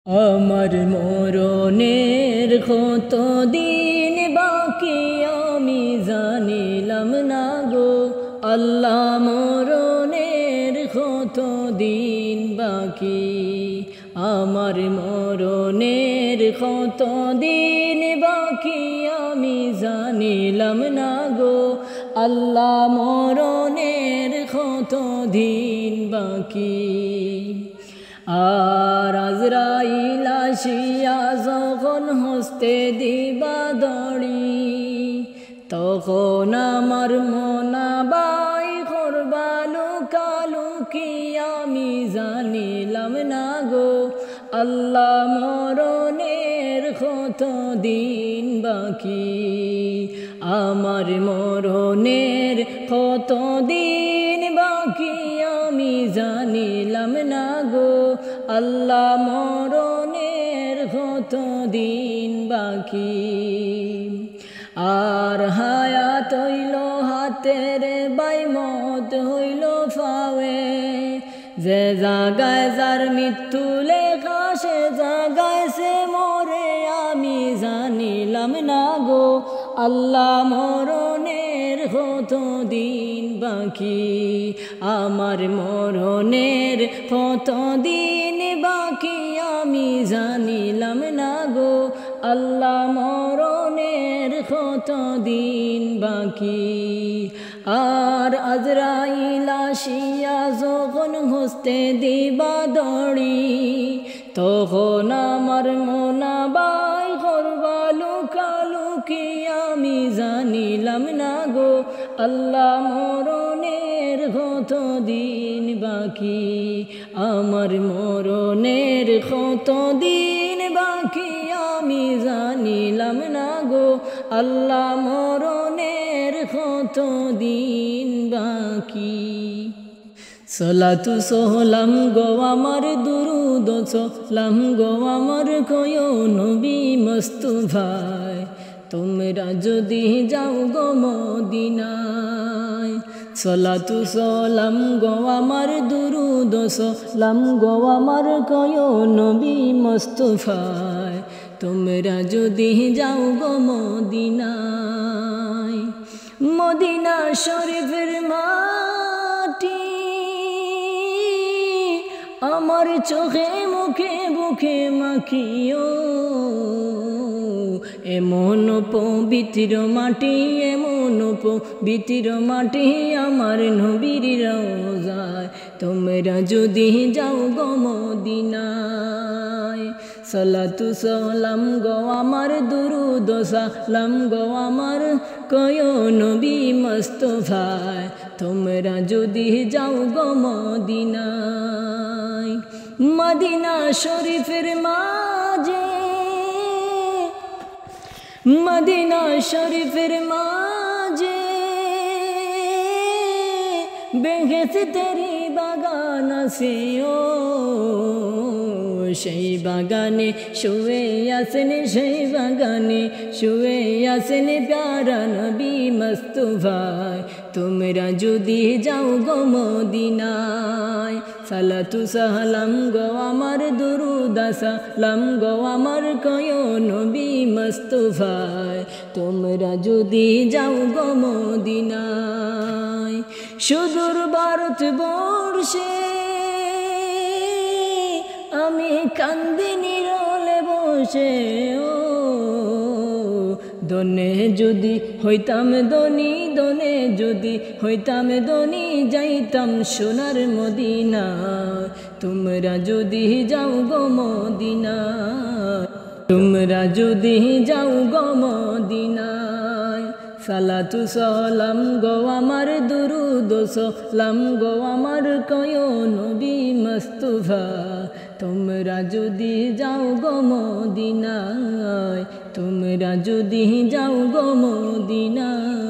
আমার মরণের কত দিন বাকি আমি জানিলাম না গো আল্লাহ, মরণের কত দিন বাকি, আমার মরণের কত দিন বাকি আমি জানিলাম না গো আল্লাহ, মরণের কত দিন বাকি। আর আজরাইল আসিয়া যখন হস্তে দিবা দড়ি, তখন আমার মনাবাই করবা লুকালুকি আমি জানিলাম না গো আল্লাহ, মরণের কত দিন বাকি, আমার মরণের কত দিন বাকি আমি জানিলাম না গো আল্লাহ, মরণের কত দিন বাকি। আর হায়াত হইল হাতের বাইমত হইল ফাওয়ে, যে জাগায় যার মৃত্যু লেখা সে জাগায় সে মরে আমি জানিলাম না গো আল্লাহ, মরণের কত দিন বাকি, আমার মরণের কত দিন বাকি আমি জানিলাম না গো আল্লাহ, মরণের কত দিন বাকি। আর আজরাইল আসিয়া যখন হস্তে দিবা দড়ি, তখন আমার মনাবাই করবা লুকালুকি আমি জানিলাম না গো আল্লাহ, মরণের কত দিন বাকি, আমার মরণের কত দিন বাকি আমি জানিলাম না গো আল্লাহ, মরণের কত দিন বাকি। সলাতু সালাম গো আমার দুরুদ সালাম গো আমার কয় নবী মুস্তাফায়, তোমরা যদি যাও গো মদিনায়। সলাতু সালাম গো আমার দুরুদ সালাম গো আমার কয় নবী মুস্তাফায়, তোমরা যদি যাও গো মদিনায়। মদিনা শরীফের মাটি আমার চোখে মুখে বুকে মাখিও, এমন পবিত্র মাটি এমন পবিত্র মাটি আমার নবীর রওজায়, তোমরা যদি যাও গো মদিনায়। সলাতু সালাম গো আমার দুরুদ সালাম গো আমার কয় নবী মুস্তাফায়, তোমরা যদি যাও গো মদিনায়। মদিনা শরীফের মাঝে মদিনা শরীফের মাঝে বেহেশতেরি বাগান আছে ও, সেই বাগানে শুয়ে আছেন সেই বাগানে শুয়ে আছেন প্যারা নবী মুস্তাফায়, তোমরা যদি যাও গো মদিনায়। সালাতু সালাম গো আমার দুরুদ সালাম গো আমার কয় নবী মুস্তাফায়, তোমরা যদি যাও গো মদিনায়। সুদূর ভারত বর্ষে আমি কান্দি নীরলে বসে ও, দনে যদি হইতাম ধনী দনে যদি হইতাম ধনী যাইতাম সোনার মদিনা, তোমরা যদি যাও গো মদিনা, তোমরা যদি যাও গো মদিনায়। সালাতু সালাম গো আমার দুরুদ সালাম গো আমার কয় নবী মুস্তাফা, তোমরা যদি যাও গো মদিনায়, তোমরা যদি যাও গো মদিনায়।